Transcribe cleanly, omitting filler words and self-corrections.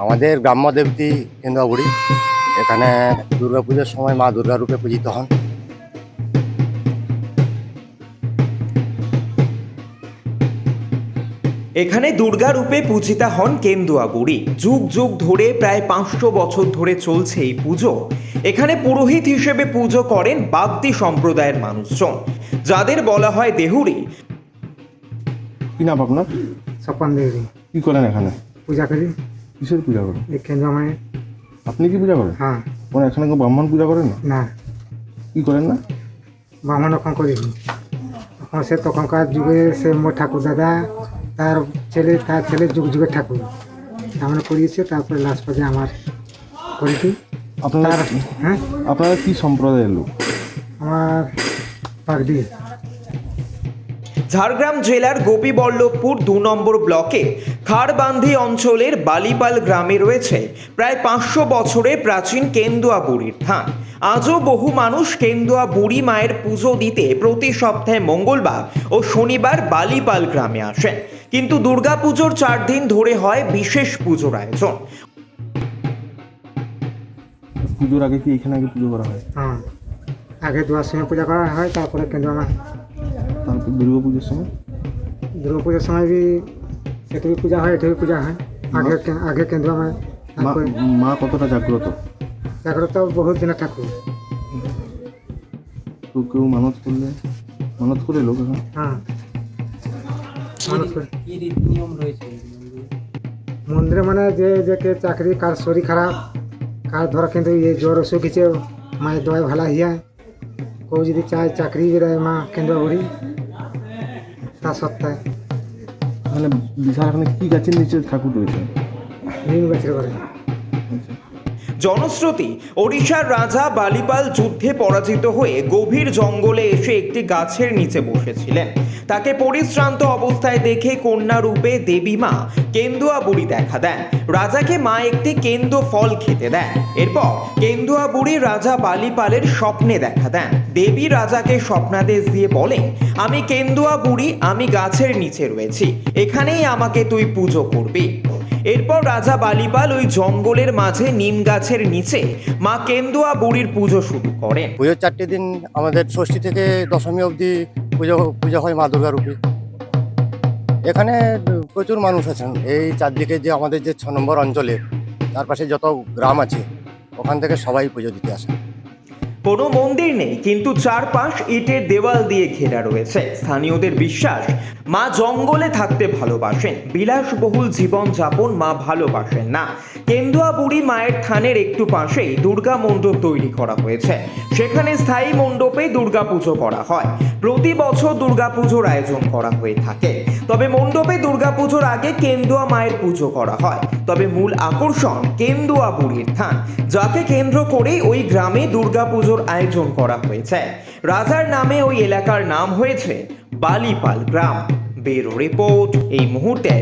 আমাদের গ্রাম্য দেবতী কেন্দুয়াবুড়ি। এখানে দুর্গাপুজোর সময় মা দুর্গা রূপে পূজিত হন। এখানে দুর্গা রূপে পূজিতা হন কেন্দুয়াবুড়ি। যুগ যুগ ধরে প্রায় 500 বছর ধরে চলছে এই পুজো। এখানে পুরোহিত হিসেবে পুজো করেন বাগদি সম্প্রদায়ের মানুষজন, যাদের বলা হয় দেহুরি। কি নাম আপনার? স্বপন দেবী। কি করেন এখানে? পূজা করি। কিসের পূজা করেন? এই কেন্দ্র মানে। আপনি কি পূজা করেন? হ্যাঁ। মানে এখানে কেউ ব্রাহ্মণ পূজা করেন না? না, কি করেন না? ব্রাহ্মণ এখন করি। এখন সে তখনকার যুগে সে মোর ঠাকুর দাদা তার ছেলে যুগ যুগের ঠাকুর তেমন করিয়েছে। তারপরে লাস্ট পর্যায়ে আমার করেছি। আপনারা হ্যাঁ, আপনারা কি সম্প্রদায়ের লোক? আমার পাগদি। ঝাড়গ্রাম জেলার গোপীবল্লভপুর 2 নম্বর ব্লকে খারবান্ধি অঞ্চলের বালিপাল গ্রামে রয়েছে প্রায় 500 বছরের প্রাচীন কেন্দুয়াবুড়ির থান। আজও বহু মানুষ কেন্দুয়াবুড়ি মায়ের পুজো দিতে প্রতি সপ্তাহে মঙ্গলবার ও শনিবার বালিপাল গ্রামে আসেন। কিন্তু দুর্গাপুজোর 4 দিন ধরে হয় বিশেষ পুজোর আয়োজন। পুজোর আগে কি এখানে আগে পুজো করা হয়? হ্যাঁ, আগে দুয়ার সময় পূজা করা হয়, তারপরে কেন্দ্র আমার। তারপর দুর্গা পুজোর সময়? দুর্গা পুজোর সময় भी সেটা পূজা হয়, এটা পূজা হয়। আগে কেন্দ্র আমার। মা কতটা জাগ্রত? জাগ্রত বহুত দিনের ঠাকুর। তো কেউ মানত করে লোক এখানে? হ্যাঁ, কি রীতি নিয়ম রয়েছে মন্দিরে মানে যে কে চাকরি, কার শরীর খারাপ, কার ধরো কিন্তু জ্বর অসুখ হয়েছে, মায়ের দোয়ায় ভালো হইয়া কেউ যদি চায় চাকরি দেয় মা কেন্দ্রবুড়ি তা সত্ত্বে। মানে বিশাল এখানে কি গাছের নিচে ঠাকুর রয়েছে? নিম গাছের করে। জনশ্রুতি, ওড়িশার রাজা বালিপাল যুদ্ধে পরাজিত হয়ে গভীর জঙ্গলে এসে একটি গাছের নিচে বসেছিলেন। তাকে পরিশ্রান্ত অবস্থায় দেখে কন্যা রূপে দেবী মা কেন্দুয়াবুড়ি দেখা দেন। রাজাকে মা একটি কেন্দু ফল খেতে দেন। এরপর কেন্দুয়াবুড়ি রাজা বালিপালের স্বপ্নে দেখা দেন। দেবী রাজাকে স্বপ্নাদেশ দিয়ে বলেন, আমি কেন্দুয়াবুড়ি, আমি গাছের নিচে রয়েছি, এখানেই আমাকে তুই পুজো করবি। এরপর রাজা বালিপাল ওই জঙ্গলের মাঝে নিম গাছের নিচে মা কেন্দুয়াবুড়ির পুজো শুরু করেন। পুজোর 4টে দিন আমাদের ষষ্ঠী থেকে দশমী অবধি পুজো হয় মা দুর্গা রূপে। এখানে প্রচুর মানুষ আছেন। এই চারদিকে যে আমাদের যে 6 নম্বর অঞ্চলে চারপাশে যত গ্রাম আছে ওখান থেকে সবাই পুজো দিতে আসেন। কোনো মন্দির নেই, কিন্তু চারপাশ ইটের দেওয়াল দিয়ে ঘেরা রয়েছে। স্থানীয়দের বিশ্বাস, মা জঙ্গলে থাকতে ভালোবাসেন, বিলাসবহুল জীবন যাপন মা ভালোবাসেন না। কেন্দুয়াবুড়ি মায়ের থানের একটু পাশেই দুর্গা মণ্ডপ তৈরি করা হয়েছে। সেখানে স্থায়ী মণ্ডপে দুর্গাপুজো করা হয়। প্রতি বছর দুর্গাপুজোর আয়োজন করা হয়ে থাকে। তবে মণ্ডপে দুর্গাপুজোর আগে কেন্দুয়া মায়ের পুজো করা হয়। তবে মূল আকর্ষণ কেন্দুয়াবুড়ির থান, যাকে কেন্দ্র করেই ওই গ্রামে দুর্গাপুজোর আয়োজন করা হয়েছে। রাজার নামে ওই এলাকার নাম হয়েছে বালিপাল গ্রাম। ব্যুরো রিপোর্ট এই মুহূর্তে।